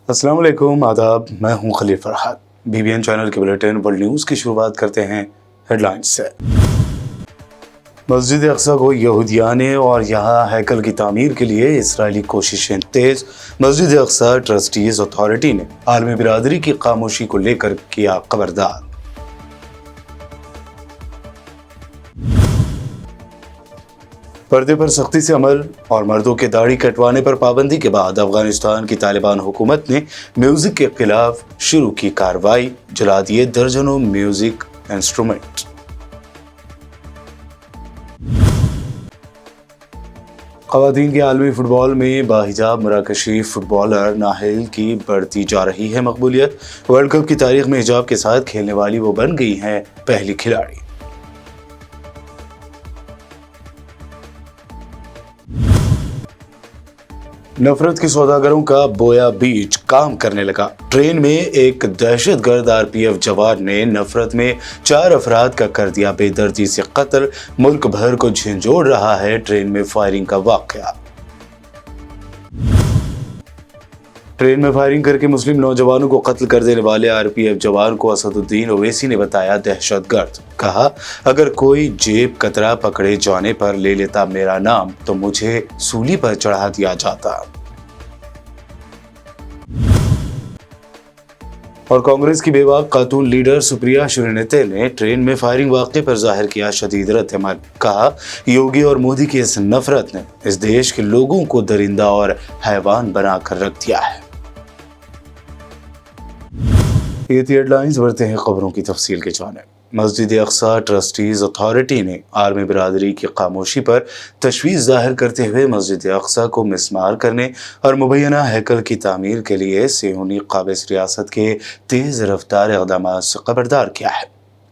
अस्सलाम वालेकुम, आदाब। मैं हूं खलील फरहाद। BBN चैनल के बुलेटिन वर्ल्ड न्यूज़ की शुरुआत करते हैं हेडलाइंस से। मस्जिद अक्सा को यहूदिया ने और यहाँ हैकल की तामीर के लिए इसराइली कोशिशें तेज। मस्जिद अक्सा ट्रस्टीज अथॉरिटी ने आलमी बिरादरी की खामोशी को लेकर किया खबरदार। पर्दे पर सख्ती से अमल और मर्दों के दाढ़ी कटवाने पर पाबंदी के बाद अफगानिस्तान की तालिबान हुकूमत ने म्यूजिक के खिलाफ शुरू की कार्रवाई, जला दिए दर्जनों म्यूजिक इंस्ट्रूमेंट। खवातीन के आलमी फुटबॉल में बाहिजाब मराकशी फुटबॉलर नाहिल की बढ़ती जा रही है मकबूलियत। वर्ल्ड कप की तारीख में हिजाब के साथ खेलने वाली वो बन गई हैं पहली खिलाड़ी। नफरत के सौदागरों का बोया बीच काम करने लगा। ट्रेन में एक दहशतगर्द RPF जवान ने नफरत में 4 अफराद का कर दिया बेदर्दी से कत्ल। मुल्क भर को झंझोड़ रहा है ट्रेन में फायरिंग का वाकया। ट्रेन में फायरिंग करके मुस्लिम नौजवानों को कत्ल कर देने वाले RPF जवान को असदुद्दीन ओवैसी ने बताया दहशतगर्द। कहा, अगर कोई जेब कतरा पकड़े जाने पर ले लेता मेरा नाम तो मुझे सूली पर चढ़ा दिया जाता। और कांग्रेस की बेबाक खातून लीडर सुप्रिया श्रीनेते ने ट्रेन में फायरिंग वाक़े पर जाहिर किया शदीद रद्द-ए-अमल। कहा, योगी और मोदी की इस नफरत ने इस देश के लोगों को दरिंदा और हैवान बनाकर रख दिया है। ये थी हेडलाइंस, बढ़ते हैं खबरों की तफसील के जानिब। मस्जिद अक्सा ट्रस्टीज अथॉरिटी ने आलमी बिरादरी की खामोशी पर तशवीश जाहिर करते हुए मस्जिद अक्सा को मिसमार करने और मुबैना हैकल की तामीर के लिए सियोनी काबिज रियासत के तेज रफ्तार इक़दामात से खबरदार किया है।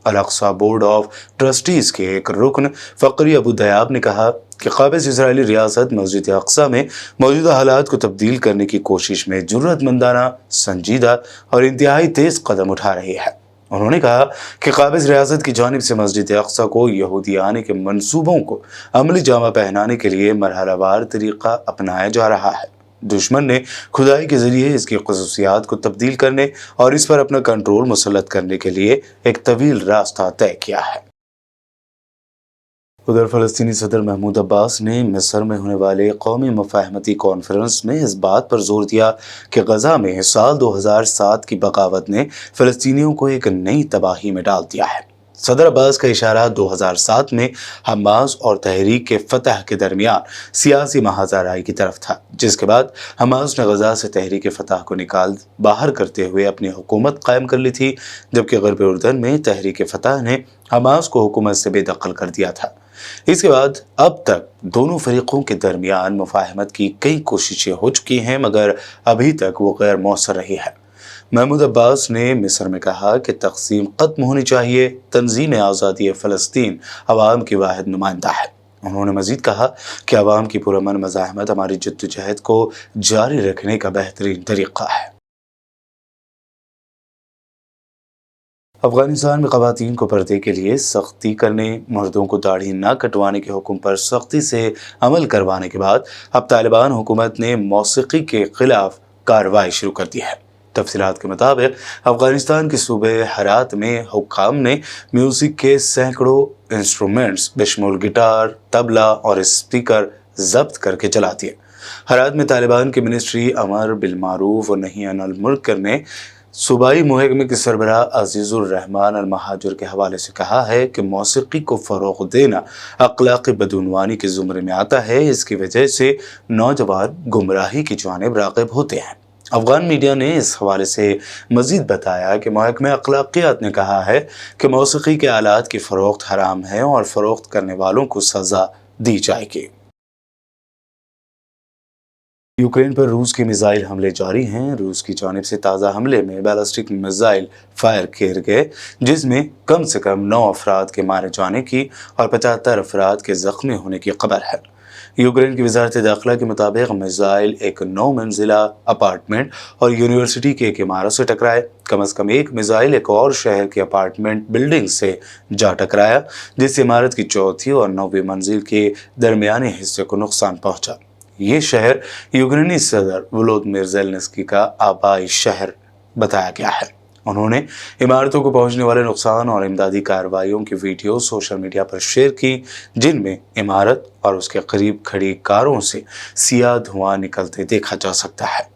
अल अक्सा बोर्ड ऑफ ट्रस्टीज के एक रुकन फ़करी अबू दयाब ने कहा कि काबिज इजरायली रियासत मस्जिद अक्सा में मौजूदा हालात को तब्दील करने की कोशिश में जुर्रतमंदाना, संजीदा और इंतहाई तेज कदम उठा रही है। उन्होंने कहा कि काबिज रियासत की जानिब से मस्जिद अक्सा को यहूदियाने के मंसूबों को अमली जामा पहनाने के लिए मरहलावार तरीका अपनाया जा रहा है। दुश्मन ने खुदाई के जरिए इसकी खसूसियात को तब्दील करने और इस पर अपना कंट्रोल मुसल्लत करने के लिए एक तवील रास्ता तय किया है। उधर फ़लस्तीनी सदर महमूद अब्बास ने मिस्र में होने वाले कौमी मफाहमती कॉन्फ्रेंस में इस बात पर जोर दिया कि गजा में साल 2007 की बगावत ने फ़लस्तीनियों को एक नई तबाही में डाल दिया है। सदर अब्बास का इशारा 2007 में हमास और तहरीक के फतह के दरमियान सियासी महाजराई की तरफ था, जिसके बाद हमास ने गजा से तहरीक फतह को निकाल बाहर करते हुए अपनी हुकूमत कायम कर ली थी, जबकि ग़र्ब उर्दन में तहरीक फतह ने हमास को हुकूमत से बेदखल कर दिया था। इसके बाद अब तक दोनों फरीकों के दरमियान मुफाहमत की कई कोशिशें हो चुकी हैं, मगर अभी तक वो गैर मौसर रही है। महमूद अब्बास ने मिस्र में कहा कि तक़सीम ख़त्म होनी चाहिए। तंजीम आज़ादी फ़लस्तीन अवाम की वाहिद नुमाइंदा है। उन्होंने मज़ीद कहा कि अवाम की पुरअमन मज़ाहमत हमारी जद्दोजहद को जारी रखने का बेहतरीन तरीक़ा है। अफगानिस्तान में ख़वातीन को पर्दे के लिए सख्ती करने, मर्दों को दाढ़ी न कटवाने के हुक्म पर सख्ती से अमल करवाने के बाद अब तालिबान हुकूमत ने मौसीकी के खिलाफ कार्रवाई शुरू कर दी है। तफसीलात के मुताबिक अफगानिस्तान के सूबे हरात में हुक्काम ने म्यूज़िक के सैकड़ों इंस्ट्रूमेंट्स बशमूल गिटार, तबला और स्पीकर जब्त करके जला दिए। हरात में तालिबान की मिनिस्ट्री अमर बिलमारूफ और नही अनिल मुनकर ने सूबाई महकमे के सरबराह अजीजुर रहमान अल महाजुर के हवाले से कहा है कि मौसीकी को फ़रोग़ देना अखलाक़ी बदउनवानी के ज़ुमरे में आता है। इसकी वजह से नौजवान गुमराही की जानिब राग़िब होते हैं। अफ़गान मीडिया ने इस हवाले से मज़ीद बताया कि महकमे अखलाक़ियात ने कहा है कि मौसीकी के आलात की फ़रोख्त हराम है और फ़रोख्त करने वालों को सज़ा दी जाएगी। यूक्रेन पर रूस के मिसाइल हमले जारी हैं। रूस की जानिब से ताज़ा हमले में बैलिस्टिक मिसाइल फायर किए गए, जिसमें कम से कम 9 अफराद के मारे जाने की और 75 अफराद के ज़ख्मी होने की खबर है। यूक्रेन की वज़ारत दाखिला के मुताबिक मिसाइल एक 9 मंजिला अपार्टमेंट और यूनिवर्सिटी की एक इमारत से टकराए। कम से कम एक मिसाइल एक और शहर की अपार्टमेंट बिल्डिंग से जा टकराया, जिससे इमारत की चौथी और 9वीं मंजिल के दरमियानी हिस्से को नुकसान पहुंचा। ये शहर यूक्रेनी सदर वोलोदिमीर ज़ेलेंस्की का आबाई शहर बताया गया है। उन्होंने इमारतों को पहुंचने वाले नुकसान और इमदादी कार्रवाइयों की वीडियो सोशल मीडिया पर शेयर की, जिनमें इमारत और उसके करीब खड़ी कारों से सियाह धुआं निकलते देखा जा सकता है।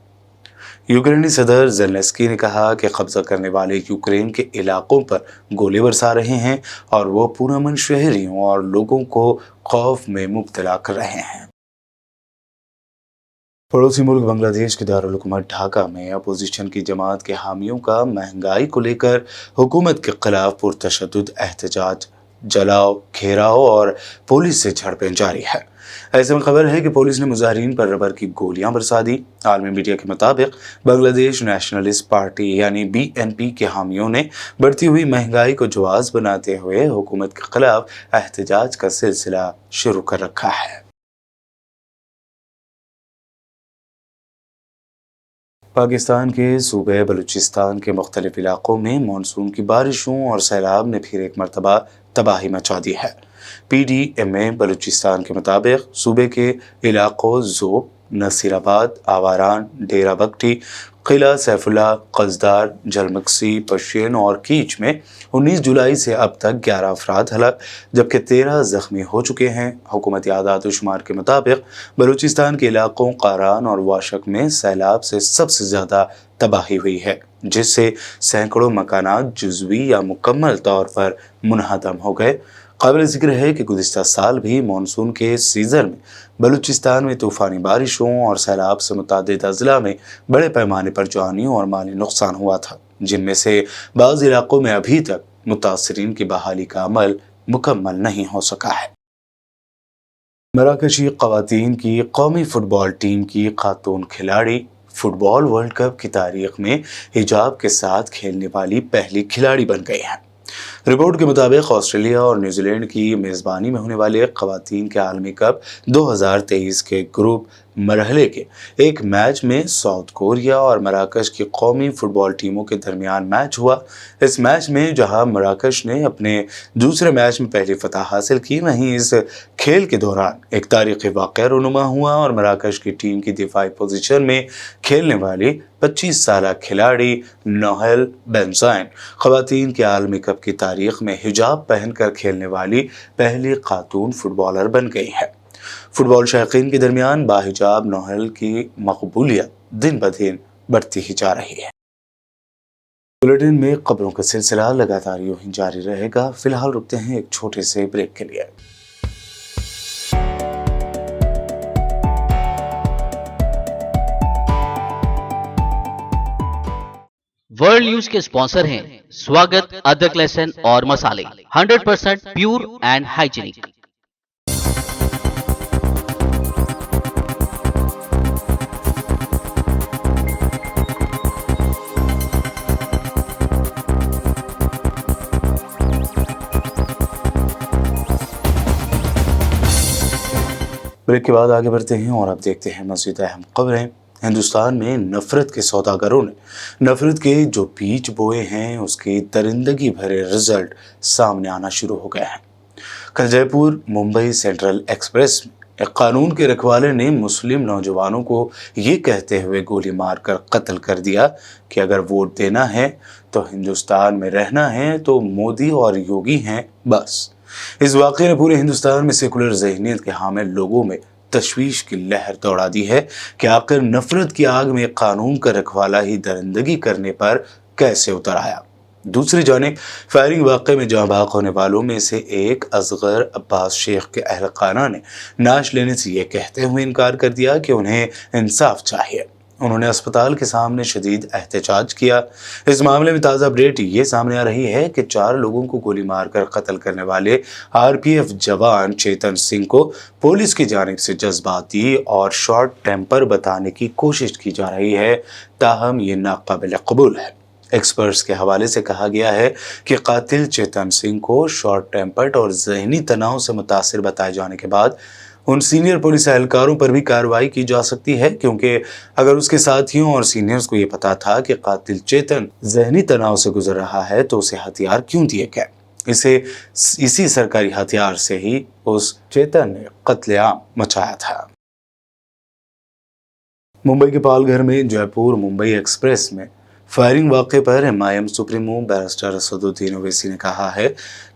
यूक्रेनी सदर ज़ेलेंस्की ने कहा कि कब्जा करने वाले यूक्रेन के इलाकों पर गोले बरसा रहे हैं और वो पुरअमन शहरियों और लोगों को खौफ में मुब्तला कर रहे हैं। पड़ोसी मुल्क बांग्लादेश के दारुल हुकूमत ढाका में अपोजिशन की जमात के हामियों का महंगाई को लेकर हुकूमत के खिलाफ पुरतशद्दुद एहतजाज, जलाओ, घेराव और पुलिस से झड़पें जारी है। ऐसे में खबर है कि पुलिस ने मुजाहिरीन पर रबर की गोलियां बरसा दी। आलमी मीडिया के मुताबिक बांग्लादेश नेशनलिस्ट पार्टी यानी BNP के हामियों ने बढ़ती हुई महंगाई को जवाज बनाते हुए हुकूमत के खिलाफ एहतजाज का सिलसिला शुरू कर रखा है। पाकिस्तान के सूबे बलूचिस्तान के मुख्तलिफ इलाकों में मानसून की बारिशों और सैलाब ने फिर एक मरतबा तबाही मचा दी है। PDMA बलूचिस्तान के मुताबिक सूबे के इलाकों ज़ोब, नसीराबाद, आवारान, डेरा बगटी, किला सैफुल्ला, कज़दार, जलमक्सी, पशियन और कीच में 19 जुलाई से अब तक 11 अफराद हलाक जबकि 13 जख्मी हो चुके हैं। हुकूमती आदाद व शुमार के मुताबिक बलूचिस्तान के इलाकों कारान और वाशक में सैलाब से सबसे ज़्यादा तबाही हुई है, जिससे सैकड़ों मकानात जुज़वी या मुकम्मल तौर पर मुनहदम हो गए। काबिल ज़िक्र है कि गुज़िश्ता साल भी मानसून के सीज़न में बलूचिस्तान में तूफ़ानी बारिशों और सैलाब से मुतअद्दिद अज़ला में बड़े पैमाने पर जानी और माली नुकसान हुआ था, जिनमें से बाज़ इलाकों में अभी तक मुतासरीन की बहाली का अमल मुकम्मल नहीं हो सका है। मराकशी ख़वातीन की कौमी फ़ुटबॉल टीम की खातून खिलाड़ी फ़ुटबॉल वर्ल्ड कप की तारीख में हिजाब के साथ खेलने वाली पहली खिलाड़ी बन गई हैं। रिपोर्ट के मुताबिक ऑस्ट्रेलिया और न्यूजीलैंड की मेज़बानी में होने वाले ख़वातीन के आलमी कप 2023 के ग्रुप मरहले के एक मैच में साउथ कोरिया और मराकश की कौमी फुटबॉल टीमों के दरमियान मैच हुआ। इस मैच में जहां मराकश ने अपने दूसरे मैच में पहली फतह हासिल की, वहीं इस खेल के दौरान एक तारीख़ी वाक़या रूनुमा हुआ और मराकश की टीम की दिफाई पोजीशन में खेलने वाली 25 साला खिलाड़ी नोहेल बेंज़ाइन ख़वातीन के आलमी कप की तारीख में हिजाब पहनकर खेलने वाली पहली खातून फुटबॉलर बन गई है। फुटबॉल शौकीन के दरमियान बाहिजाब नोहेल की मकबूलियत दिन ब दिन बढ़ती ही जा रही है। बुलेटिन में खबरों का सिलसिला लगातार यूं ही जारी रहेगा। फिलहाल रुकते हैं एक छोटे से ब्रेक के लिए। वर्ल्ड न्यूज के स्पॉन्सर हैं स्वागत, अदरक, लहसुन और मसाले 100% प्योर एंड हाइजीनिक। ब्रेक के बाद आगे बढ़ते हैं और अब देखते हैं मज़ीद अहम खबरें। हिंदुस्तान में नफरत के सौदागरों ने नफरत के जो बीज बोए हैं उसकी दरिंदगी भरे रिजल्ट सामने आना शुरू हो गए हैं। कल जयपुर मुंबई सेंट्रल एक्सप्रेस में एक कानून के रखवाले ने मुस्लिम नौजवानों को ये कहते हुए गोली मारकर कत्ल कर दिया कि अगर वोट देना है तो हिंदुस्तान में रहना है तो मोदी और योगी हैं बस। इस वाक़े ने पूरे हिंदुस्तान में सेकुलर ज़हनियत के हामिल लोगों में तशवीश की लहर दौड़ा दी है कि आखिर नफरत की आग में कानून का रखवाला ही दरिंदगी करने पर कैसे उतर आया। दूसरी जानिब फायरिंग वाक़े में जाँ बाग होने वालों में से एक असगर अब्बास शेख के अहल खाना ने नाश लेने से ये कहते हुए इनकार कर दिया कि उन्हें इंसाफ चाहिए। उन्होंने अस्पताल के सामने शदीद एहतजाज किया। इस मामले में ताज़ा अपडेट ये सामने आ रही है कि 4 लोगों को गोली मारकर कत्ल करने वाले RPF जवान चेतन सिंह को पुलिस की जानिब से जज्बाती और शॉर्ट टेम्पर बताने की कोशिश की जा रही है, ताहम ये नाकाबिल कबूल है। एक्सपर्ट्स के हवाले से कहा गया है कि कातिल चेतन सिंह को शॉर्ट टेम्पर्ड और जहनी तनाव से मुतासिर बताए जाने के बाद उन सीनियर पुलिस एहलकारों पर भी कार्रवाई की जा सकती है, क्योंकि अगर उसके साथियों और सीनियर्स को ये पता था कि कातिल चेतन जहनी तनाव से गुजर रहा है तो उसे हथियार क्यों दिए गए। इसी सरकारी हथियार से ही उस चेतन ने कत्लेआम मचाया था। मुंबई के पालघर में जयपुर मुंबई एक्सप्रेस में फायरिंग वाक़े पर MIM supremo barrister Asaduddin Owaisi ने कहा है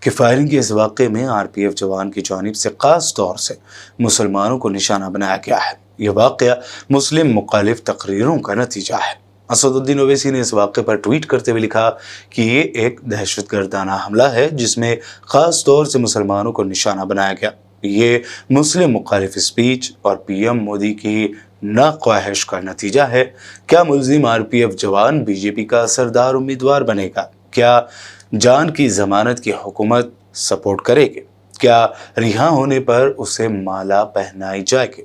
कि फायरिंग के इस वाक़े में आरपीएफ जवान की जानिब से खास तौर से मुसलमानों को निशाना बनाया गया है। यह वाक़या मुस्लिम मुखालिफ तकरीरों का नतीजा है। असदुद्दीन ओवैसी ने इस वाक़े पर ट्वीट करते हुए लिखा कि ये एक दहशतगर्दाना हमला है जिसमें खास तौर से मुसलमानों को निशाना बनाया गया। ये मुस्लिम मुखालिफ स्पीच और पीएम मोदी की नाख्वाहिश का नतीजा है। क्या मुलजिम आरपीएफ जवान बीजेपी का असरदार उम्मीदवार बनेगा? क्या जान की जमानत की हुकूमत सपोर्ट करेगी? क्या रिहा होने पर उसे माला पहनाई जाएगी?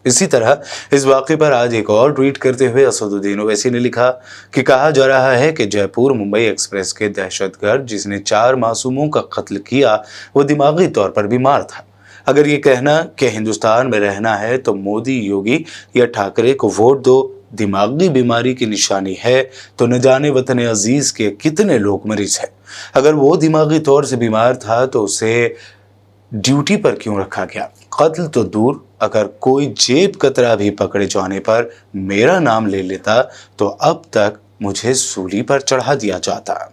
इसी तरह इस वाक़े पर आज एक और ट्वीट करते हुए असदुद्दीन ओवैसी ने लिखा कि कहा जा रहा है कि जयपुर मुंबई एक्सप्रेस के दहशतगर्द जिसने 4 मासूमों का कत्ल किया वो दिमागी तौर पर बीमार था। अगर ये कहना कि हिंदुस्तान में रहना है तो मोदी, योगी या ठाकरे को वोट दो दिमागी बीमारी की निशानी है तो न जाने वतन अजीज के कितने लोग मरीज हैं। अगर वो दिमागी तौर से बीमार था तो उसे ड्यूटी पर क्यों रखा गया? कत्ल तो दूर, अगर कोई जेब कतरा भी पकड़े जाने पर मेरा नाम ले लेता तो अब तक मुझे सूली पर चढ़ा दिया जाता।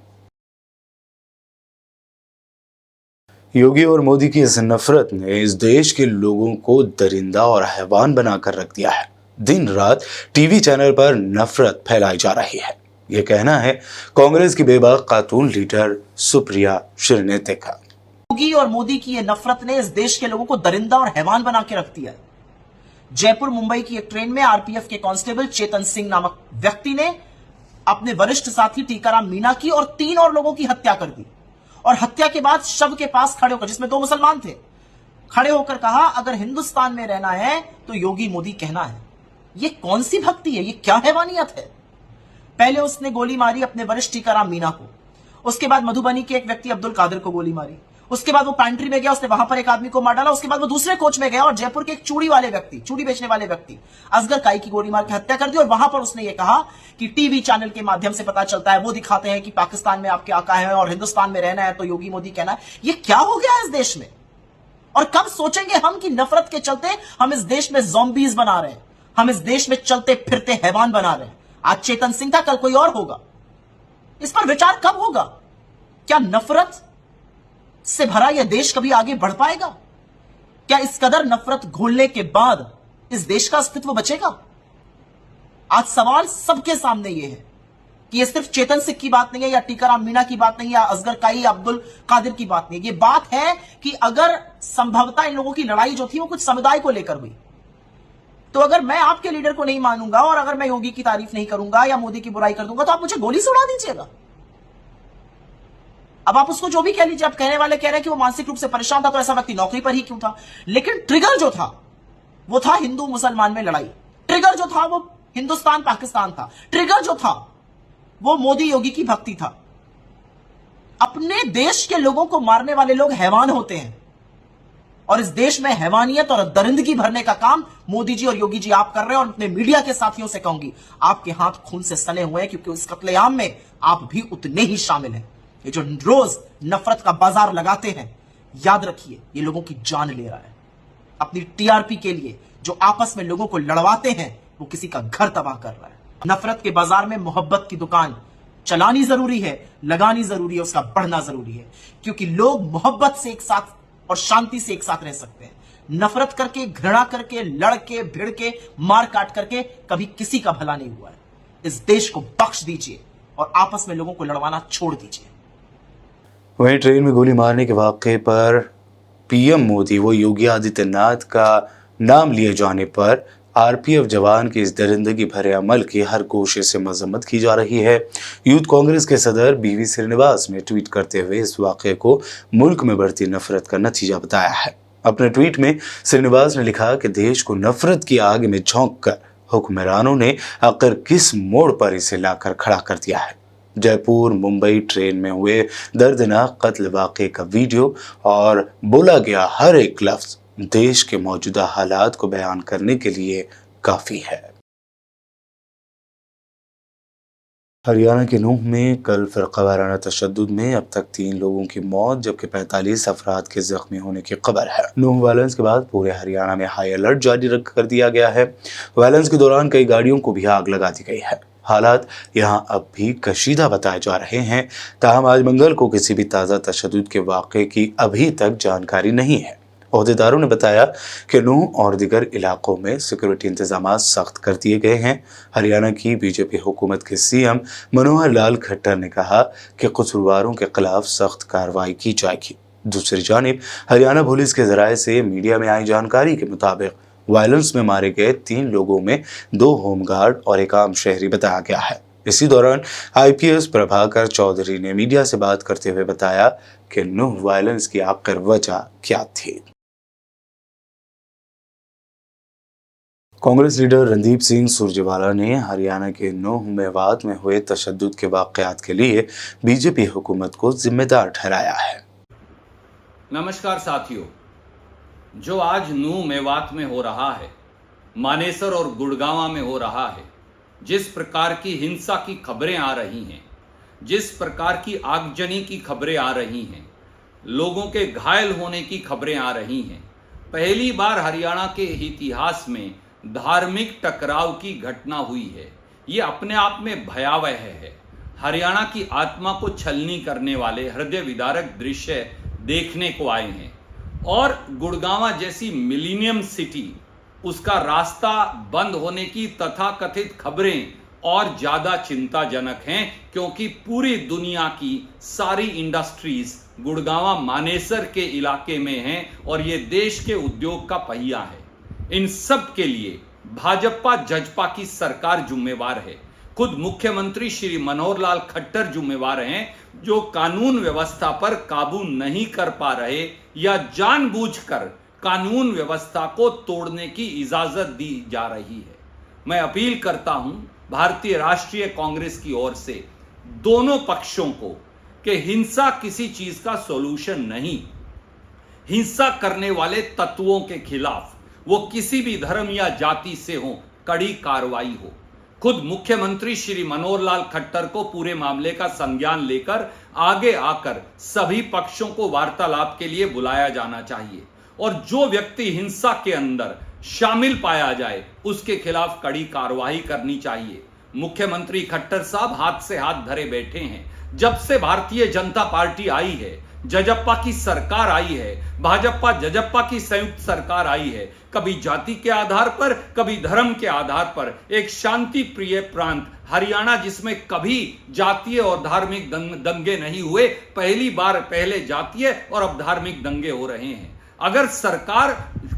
योगी और मोदी की इस नफरत ने इस देश के लोगों को दरिंदा और हैवान बनाकर रख दिया है। दिन रात टीवी चैनल पर नफरत फैलाई जा रही है। ये कहना है कांग्रेस की बेबाक खातून लीडर सुप्रिया श्रीनेते का। योगी और मोदी की ये नफरत ने इस देश के लोगों को दरिंदा और हैवान बना के रख दिया है। जयपुर मुंबई की एक ट्रेन में आरपीएफ के कांस्टेबल चेतन सिंह नामक व्यक्ति ने अपने वरिष्ठ साथी टीकाराम मीणा की और 3 और लोगों की हत्या कर दी और हत्या के बाद शव के पास खड़े होकर, जिसमें 2 मुसलमान थे, खड़े होकर कहा अगर हिंदुस्तान में रहना है तो योगी मोदी कहना है। ये कौन सी भक्ति है? ये क्या हैवानियत है? पहले उसने गोली मारी अपने वरिष्ठ टीकाराम मीणा को, उसके बाद मधुबनी के एक व्यक्ति अब्दुल कादिर को गोली मारी, उसके बाद वो पैंट्री में गया, उसने वहां पर एक आदमी को मार डाला, उसके बाद वो दूसरे कोच में गया और जयपुर के एक चूड़ी बेचने वाले व्यक्ति असगर काई की गोली मार के हत्या कर दी। और वहां पर उसने ये कहा कि टीवी चैनल के माध्यम से पता चलता है, वो दिखाते हैं कि पाकिस्तान में आपके आका है और हिंदुस्तान में रहना है तो योगी मोदी कहना है। ये क्या हो गया इस देश में? और कब सोचेंगे हम कि नफरत के चलते हम इस देश में ज़ॉम्बीज बना रहे हैं, हम इस देश में चलते फिरते हैवान बना रहे हैं। आज चेतन सिंह था, कल कोई और होगा। इस पर विचार कब होगा? क्या नफरत से भरा यह देश कभी आगे बढ़ पाएगा? क्या इस कदर नफरत घोलने के बाद इस देश का अस्तित्व बचेगा? आज सवाल सबके सामने यह है कि यह सिर्फ चेतन सिंह की बात नहीं है या टीकाराम मीणा की बात नहीं है या असगर काई या अब्दुल कादिर की बात नहीं है। यह बात है कि अगर संभवतः इन लोगों की लड़ाई जो थी वो कुछ समुदाय को लेकर हुई, तो अगर मैं आपके लीडर को नहीं मानूंगा और अगर मैं योगी की तारीफ नहीं करूंगा या मोदी की बुराई कर दूंगा तो आप मुझे गोली से उड़ा दीजिएगा। अब आप उसको जो भी कह लीजिए, आप कहने वाले कह रहे हैं कि वो मानसिक रूप से परेशान था तो ऐसा व्यक्ति नौकरी पर ही क्यों था? लेकिन ट्रिगर जो था वो था हिंदू मुसलमान में लड़ाई, ट्रिगर जो था वो हिंदुस्तान पाकिस्तान था, ट्रिगर जो था वो मोदी योगी की भक्ति था। अपने देश के लोगों को मारने वाले लोग हैवान होते हैं और इस देश में हैवानियत और दरिंदगी भरने का काम मोदी जी और योगी जी आप कर रहे हैं। और अपने मीडिया के साथियों से कहूंगी, आपके हाथ खून से सने हुए हैं क्योंकि उस कत्लेआम में आप भी उतने ही शामिल हैं। ये जो रोज नफरत का बाजार लगाते हैं, याद रखिए ये लोगों की जान ले रहा है। अपनी टीआरपी के लिए जो आपस में लोगों को लड़वाते हैं वो किसी का घर तबाह कर रहा है। नफरत के बाजार में मोहब्बत की दुकान चलानी जरूरी है, लगानी जरूरी है, उसका बढ़ना जरूरी है, क्योंकि लोग मोहब्बत से एक साथ और शांति से एक साथ रह सकते हैं। नफरत करके, घृणा करके, लड़ के, भिड़ के, मार काट करके कभी किसी का भला नहीं हुआ है। इस देश को बख्श दीजिए और आपस में लोगों को लड़वाना छोड़ दीजिए। वहीं ट्रेन में गोली मारने के वाक़े पर पीएम मोदी व योगी आदित्यनाथ का नाम लिए जाने पर आरपीएफ जवान की इस दरिंदगी भरे अमल की हर कोशिश से मजम्मत की जा रही है। यूथ कांग्रेस के सदर बीवी श्रीनिवास ने ट्वीट करते हुए इस वाक़े को मुल्क में बढ़ती नफरत का नतीजा बताया है। अपने ट्वीट में श्रीनिवास ने लिखा कि देश को नफरत की आग में झोंक कर हुक्मरानों ने आखिर किस मोड़ पर इसे लाकर खड़ा कर दिया है। जयपुर मुंबई ट्रेन में हुए दर्दनाक कत्ल वाक़े का वीडियो और बोला गया हर एक लफ्ज़ देश के मौजूदा हालात को बयान करने के लिए काफ़ी है। हरियाणा के नूंह में कल फिरका वाराना तशद्दुद में अब तक 3 लोगों की मौत जबकि 45 अफराद के जख्मी होने की खबर है। नूंह वायलेंस के बाद पूरे हरियाणा में हाई अलर्ट जारी कर दिया गया है। वायलेंस के दौरान कई गाड़ियों को भी आग लगा दी गई है। हालात यहां अब भी कशीदा बताए जा रहे हैं। ताहम आज मंगल को किसी भी ताज़ा तशद्दुद के वाक़े की अभी तक जानकारी नहीं है। ओहदेदारों ने बताया कि नूंह और दीगर इलाकों में सिक्योरिटी इंतजाम सख्त कर दिए गए हैं। हरियाणा की बीजेपी हुकूमत के सीएम मनोहर लाल खट्टर ने कहा कि कसूरवारों के खिलाफ सख्त कार्रवाई की जाएगी। दूसरी जानिब हरियाणा पुलिस के जराये से मीडिया में आई जानकारी के मुताबिक वायलेंस में मारे गए 3 लोगों में 2 होमगार्ड और एक आम शहरी बताया गया है। इसी दौरान आईपीएस प्रभाकर चौधरी ने मीडिया से बात करते हुए बताया कि नूंह वायलेंस की आखिर वजह क्या थी। कांग्रेस लीडर रणदीप सिंह सुरजेवाला ने हरियाणा के नूंह मेवात में हुए तशद्दुद के वाक़यात के लिए बीजेपी हुकूमत को जिम्मेदार ठहराया है। नमस्कार साथियों, जो आज नूंह मेवात में हो रहा है, मानेसर और गुड़गांवा में हो रहा है, जिस प्रकार की हिंसा की खबरें आ रही हैं, जिस प्रकार की आगजनी की खबरें आ रही हैं, लोगों के घायल होने की खबरें आ रही हैं, पहली बार हरियाणा के इतिहास में धार्मिक टकराव की घटना हुई है। ये अपने आप में भयावह है। हरियाणा की आत्मा को छलनी करने वाले हृदय विदारक दृश्य देखने को आए हैं और गुड़गांवा जैसी मिलीनियम सिटी, उसका रास्ता बंद होने की तथाकथित खबरें और ज्यादा चिंताजनक हैं, क्योंकि पूरी दुनिया की सारी इंडस्ट्रीज गुड़गांवा मानेसर के इलाके में हैं और ये देश के उद्योग का पहिया है। इन सब के लिए भाजपा जजपा की सरकार जिम्मेवार है। खुद मुख्यमंत्री श्री मनोहर लाल खट्टर जिम्मेवार हैं, जो कानून व्यवस्था पर काबू नहीं कर पा रहे या जानबूझकर कानून व्यवस्था को तोड़ने की इजाजत दी जा रही है। मैं अपील करता हूं भारतीय राष्ट्रीय कांग्रेस की ओर से दोनों पक्षों को कि हिंसा किसी चीज का सॉल्यूशन नहीं। हिंसा करने वाले तत्वों के खिलाफ, वो किसी भी धर्म या जाति से हो, कड़ी कार्रवाई हो। खुद मुख्यमंत्री श्री मनोहर लाल खट्टर को पूरे मामले का संज्ञान लेकर आगे आकर सभी पक्षों को वार्तालाप के लिए बुलाया जाना चाहिए और जो व्यक्ति हिंसा के अंदर शामिल पाया जाए उसके खिलाफ कड़ी कार्रवाई करनी चाहिए। मुख्यमंत्री खट्टर साहब हाथ से हाथ धरे बैठे हैं। जब से भारतीय जनता पार्टी आई है, जजप्पा की सरकार आई है, भाजपा जजप्पा की संयुक्त सरकार आई है, कभी जाति के आधार पर, कभी धर्म के आधार पर एक शांति प्रिय प्रांत हरियाणा, जिसमें कभी जातीय और धार्मिक दंगे नहीं हुए, पहली बार पहले जातीय और अब धार्मिक दंगे हो रहे हैं। अगर सरकार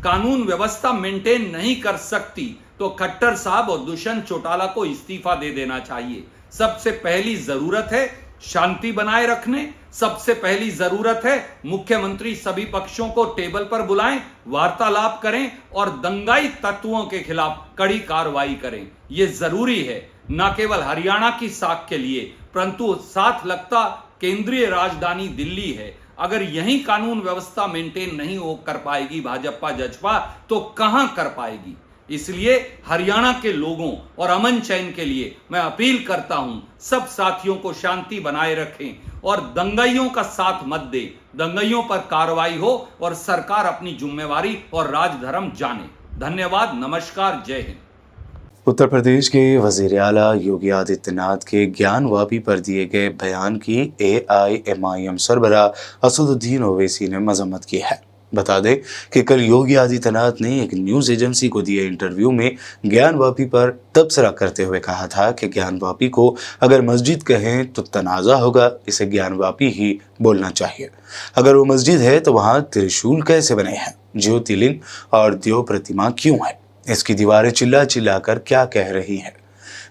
कानून व्यवस्था मेंटेन नहीं कर सकती तो खट्टर साहब और दुष्यंत चौटाला को इस्तीफा दे देना चाहिए। सबसे पहली जरूरत है शांति बनाए रखने, सबसे पहली जरूरत है मुख्यमंत्री सभी पक्षों को टेबल पर बुलाएं, वार्तालाप करें और दंगाई तत्वों के खिलाफ कड़ी कार्रवाई करें। यह जरूरी है, न केवल हरियाणा की साख के लिए, परंतु साथ लगता केंद्रीय राजधानी दिल्ली है। अगर यही कानून व्यवस्था मेंटेन नहीं हो कर पाएगी भाजपा जजपा, तो कहां कर पाएगी। इसलिए हरियाणा के लोगों और अमन चैन के लिए मैं अपील करता हूं, सब साथियों को शांति बनाए रखें और दंगाइयों का साथ मत दे। दंगाइयों पर कार्रवाई हो और सरकार अपनी जिम्मेवारी और राजधर्म जाने। धन्यवाद, नमस्कार, जय हिंद। उत्तर प्रदेश के वजीर आला योगी आदित्यनाथ के ज्ञानवापी पर दिए गए बयान की AIMIM सरबराह असदुद्दीन ओवैसी ने मजम्मत की है। बता दें कि कल योगी आदित्यनाथ ने एक न्यूज एजेंसी को दिए इंटरव्यू में ज्ञानवापी पर तबसरा करते हुए कहा था कि ज्ञानवापी को अगर मस्जिद कहें तो तनाज़ा होगा, इसे ज्ञानवापी ही बोलना चाहिए। अगर वो मस्जिद है तो वहाँ त्रिशूल कैसे बने हैं, ज्योतिर्लिंग और देव प्रतिमा क्यों है, इसकी दीवारें चिल्ला चिल्ला कर क्या कह रही हैं।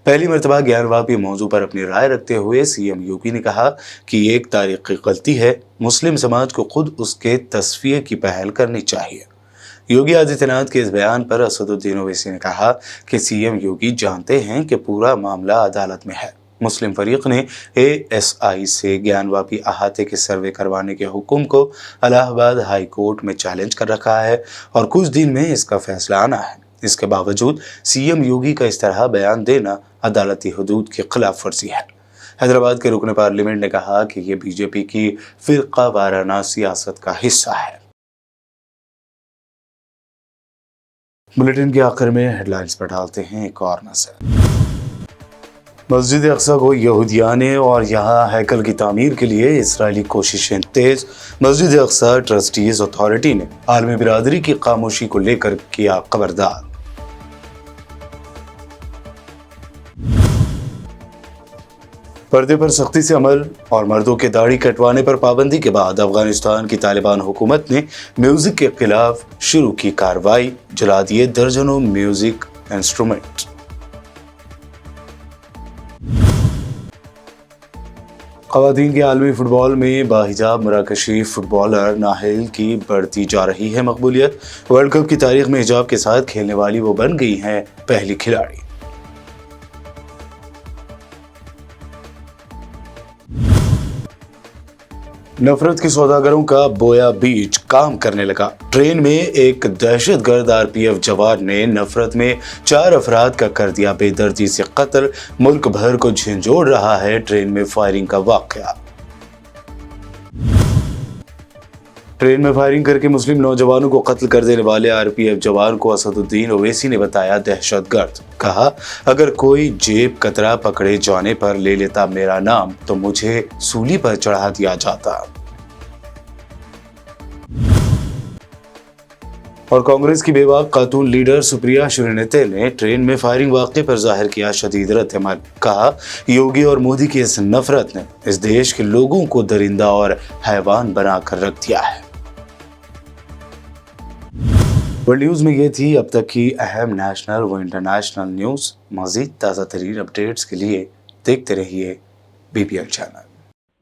पहली मर्तबा ज्ञानवापी मौजू पर अपनी राय रखते हुए सीएम योगी ने कहा कि ये एक तारीखी गलती है, मुस्लिम समाज को खुद उसके तस्फिये की पहल करनी चाहिए। योगी आदित्यनाथ के इस बयान पर असदुद्दीन ओवैसी ने कहा कि सीएम योगी जानते हैं कि पूरा मामला अदालत में है। मुस्लिम फरीक ने ASI से ज्ञानवापी अहाते के सर्वे करवाने के हुक्म को इलाहाबाद हाई कोर्ट में चैलेंज कर रखा है और कुछ दिन में इसका फैसला आना है। इसके बावजूद सीएम योगी का इस तरह बयान देना अदालती हुदूद की खिलाफ वर्जी है। हैदराबाद के रुकन पार्लियामेंट ने कहा कि ये बीजेपी की फिरका वाराना सियासत का हिस्सा है। बुलेटिन के आखिर में हेडलाइंस पर डालते हैं एक और नजर। मस्जिद अक्सा को यहूदियाने और यहाँ हैकल की तामीर के लिए इसराइली कोशिशें तेज। मस्जिद अक्सा ट्रस्टीज अथॉरिटी ने आलमी बिरादरी की खामोशी को लेकर किया खबरदार। पर्दे पर सख्ती से अमल और मर्दों के दाढ़ी कटवाने पर पाबंदी के बाद अफगानिस्तान की तालिबान हुकूमत ने म्यूजिक के खिलाफ शुरू की कार्रवाई, जला दिए दर्जनों म्यूजिक इंस्ट्रूमेंट। ख़वातीन के आलमी फुटबॉल में बाहिजाब मराकशी फुटबॉलर नाहिल की बढ़ती जा रही है मकबूलियत। वर्ल्ड कप की तारीख में हिजाब के साथ खेलने वाली वो बन गई हैं पहली खिलाड़ी। नफरत के सौदागरों का बोया बीच काम करने लगा। ट्रेन में एक दहशतगर्द आरपीएफ जवान ने नफरत में 4 अफराद का कर दिया बेदर्दी से कत्ल। मुल्क भर को झंझोड़ रहा है ट्रेन में फायरिंग का वाकया। ट्रेन में फायरिंग करके मुस्लिम नौजवानों को कत्ल कर देने वाले आरपीएफ जवान को असदुद्दीन ओवैसी ने बताया दहशतगर्द। कहा, अगर कोई जेब कतरा पकड़े जाने पर ले लेता मेरा नाम तो मुझे सूली पर चढ़ा दिया जाता। और कांग्रेस की बेबाक खातून लीडर सुप्रिया श्रीनेते ने ट्रेन में फायरिंग वाक़े पर जाहिर किया शदीद रद्द-ए-अमल। कहा, योगी और मोदी की इस नफरत ने इस देश के लोगों को दरिंदा और हैवान बनाकर रख दिया है। वर्ल्ड न्यूज में ये थी अब तक की अहम नेशनल व इंटरनेशनल न्यूज। मजीद ताज़ा तरीन अपडेट्स के लिए देखते रहिए बीबीएन चैनल।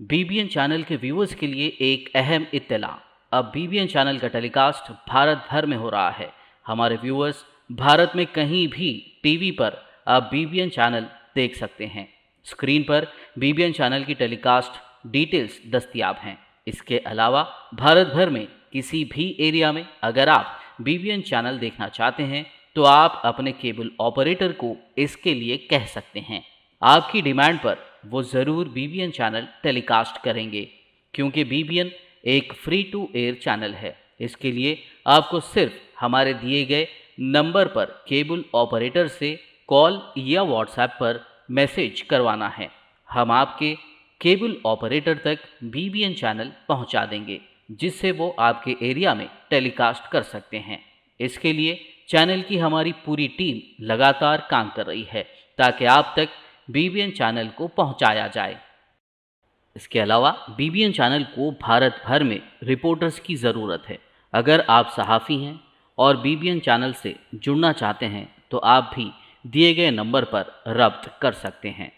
बीबीएन चैनल के व्यूअर्स के लिए एक अहम इत्तला। अब बीबीएन चैनल का टेलीकास्ट भारत भर में हो रहा है। हमारे व्यूअर्स भारत में कहीं भी टीवी पर अब बीबीएन चैनल देख सकते हैं। स्क्रीन पर बीबीएन चैनल की टेलीकास्ट डिटेल्स दस्तयाब हैं। इसके अलावा भारत भर में किसी भी एरिया में अगर आप बीबीएन चैनल देखना चाहते हैं तो आप अपने केबल ऑपरेटर को इसके लिए कह सकते हैं। आपकी डिमांड पर वो ज़रूर बीबीएन चैनल टेलीकास्ट करेंगे, क्योंकि बीबीएन एक फ्री टू एयर चैनल है। इसके लिए आपको सिर्फ हमारे दिए गए नंबर पर केबल ऑपरेटर से कॉल या व्हाट्सएप पर मैसेज करवाना है। हम आपके केबल ऑपरेटर तक बीबीएन चैनल पहुंचा देंगे, जिससे वो आपके एरिया में टेलीकास्ट कर सकते हैं। इसके लिए चैनल की हमारी पूरी टीम लगातार काम कर रही है ताकि आप तक बीबीएन चैनल को पहुंचाया जाए। इसके अलावा बीबीएन चैनल को भारत भर में रिपोर्टर्स की ज़रूरत है। अगर आप सहाफ़ी हैं और बीबीएन चैनल से जुड़ना चाहते हैं तो आप भी दिए गए नंबर पर रब्त कर सकते हैं।